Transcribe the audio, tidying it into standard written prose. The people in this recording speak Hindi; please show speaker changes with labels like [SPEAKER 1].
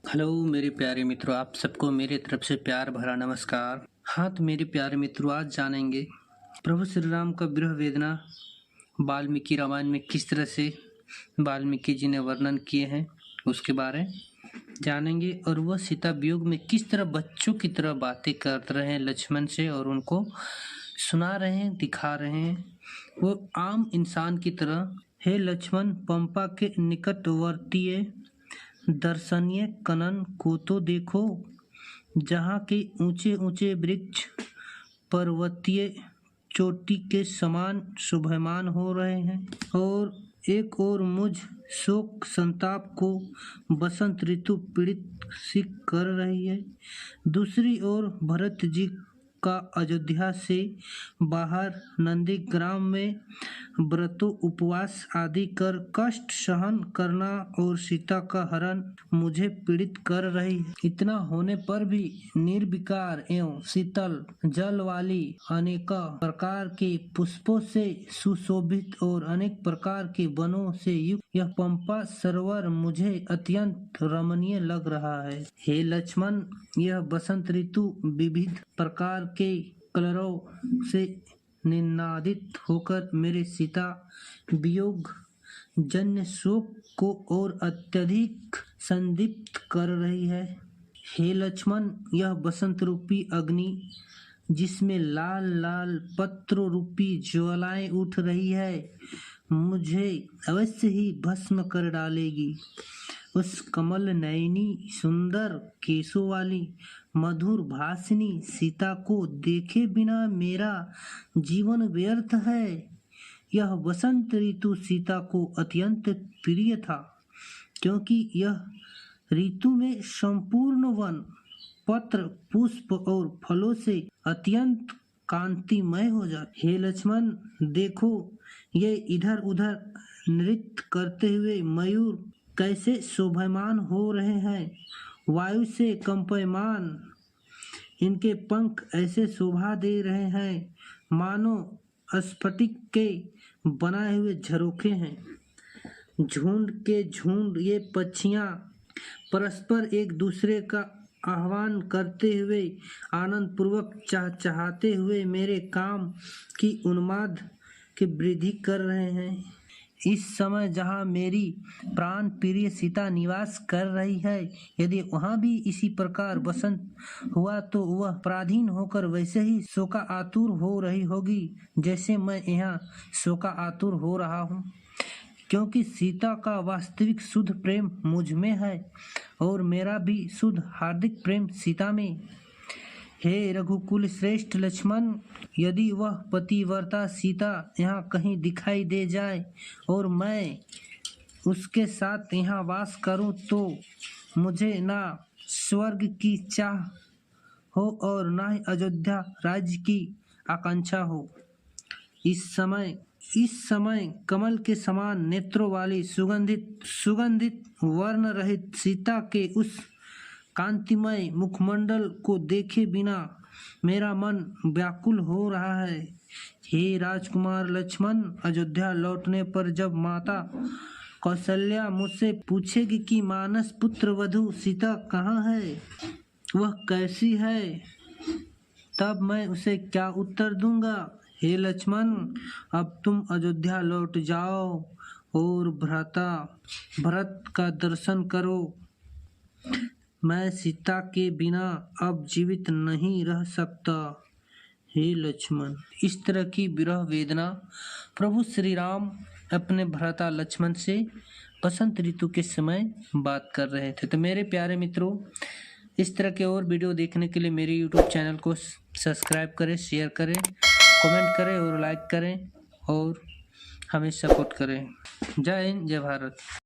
[SPEAKER 1] हेलो मेरे प्यारे मित्रों, आप सबको मेरी तरफ से प्यार भरा नमस्कार। हाँ, तो मेरे प्यारे मित्रों, आज जानेंगे प्रभु श्री राम का विरह वेदना वाल्मीकि रामायण में किस तरह से वाल्मीकि जी ने वर्णन किए हैं उसके बारे में जानेंगे। और वह सीता वियोग में किस तरह बच्चों की तरह बातें कर रहे हैं लक्ष्मण से और उनको सुना रहे हैं, दिखा रहे हैं वो आम इंसान की तरह। हे लक्ष्मण, पंपा के निकटवर्तीय दर्शनीय कनन को तो देखो, जहाँ के ऊंचे ऊंचे वृक्ष पर्वतीय चोटी के समान शोभायमान हो रहे हैं, और एक और मुझ शोक संताप को बसंत ऋतु पीड़ित सी कर रही है, दूसरी ओर भरत जी का अयोध्या से बाहर नंदीग्राम में व्रतों उपवास आदि कर कष्ट सहन करना और सीता का हरण मुझे पीड़ित कर रही है। इतना होने पर भी निर्विकार एवं शीतल जल वाली अनेक प्रकार के पुष्पों से सुशोभित और अनेक प्रकार के वनों से युक्त यह पंपा सरोवर मुझे अत्यंत रमणीय लग रहा है। हे लक्ष्मण, यह बसंत ऋतु विविध प्रकार के कलरों से निनादित होकर मेरे सीता वियोग जन्य शोक को और अत्यधिक संदीप्त कर रही है। हे लक्ष्मण, यह बसंत रूपी अग्नि जिसमें लाल लाल पत्र रूपी ज्वालाएं उठ रही है, मुझे अवश्य ही भस्म कर डालेगी। उस कमल नयनी सुंदर केशों वाली मधुर भाषिनी सीता को देखे बिना मेरा जीवन व्यर्थ है। यह बसंत ऋतु सीता को अत्यंत प्रिय था, क्योंकि यह ऋतु में संपूर्ण वन पत्र पुष्प और फलों से अत्यंत कांतिमय हो जाते। हे लक्ष्मण, देखो, ये इधर उधर नृत्य करते हुए मयूर कैसे शोभायमान हो रहे हैं, वायु से कंपयमान इनके पंख ऐसे शोभा दे रहे हैं मानो स्फटिक के बनाए हुए झरोखे हैं। झुंड के झुंड ये पक्षियां परस्पर एक दूसरे का आह्वान करते हुए आनंद पूर्वक चहचहाते हुए मेरे काम की उन्माद की वृद्धि कर रहे हैं। इस समय जहाँ मेरी प्राण प्रिय सीता निवास कर रही है, यदि वहाँ भी इसी प्रकार बसंत हुआ तो वह पराधीन होकर वैसे ही शोकातुर हो रही होगी जैसे मैं यहाँ शोकातुर हो रहा हूँ, क्योंकि सीता का वास्तविक शुद्ध प्रेम मुझ में है और मेरा भी शुद्ध हार्दिक प्रेम सीता में। हे रघुकुल श्रेष्ठ लक्ष्मण, यदि वह पतिव्रता सीता यहाँ कहीं दिखाई दे जाए और मैं उसके साथ यहाँ वास करूं, तो मुझे ना स्वर्ग की चाह हो और ना ही अयोध्या राज्य की आकांक्षा हो। इस समय कमल के समान नेत्रों वाली सुगंधित वर्ण रहित सीता के उस कांतिमय मुखमंडल को देखे बिना मेरा मन व्याकुल हो रहा है। हे राजकुमार लक्ष्मण, अयोध्या लौटने पर जब माता कौशल्या मुझसे पूछेगी कि मानस पुत्र वधू सीता कहाँ है, वह कैसी है, तब मैं उसे क्या उत्तर दूंगा? हे लक्ष्मण, अब तुम अयोध्या लौट जाओ और भरत का दर्शन करो। मैं सीता के बिना अब जीवित नहीं रह सकता। हे लक्ष्मण, इस तरह की विरह वेदना प्रभु श्री राम अपने भ्राता लक्ष्मण से बसंत ऋतु के समय बात कर रहे थे। तो मेरे प्यारे मित्रों, इस तरह के और वीडियो देखने के लिए मेरे यूट्यूब चैनल को सब्सक्राइब करें, शेयर करें, कमेंट करें और लाइक करें और हमें सपोर्ट करें। जय हिंद, जय भारत।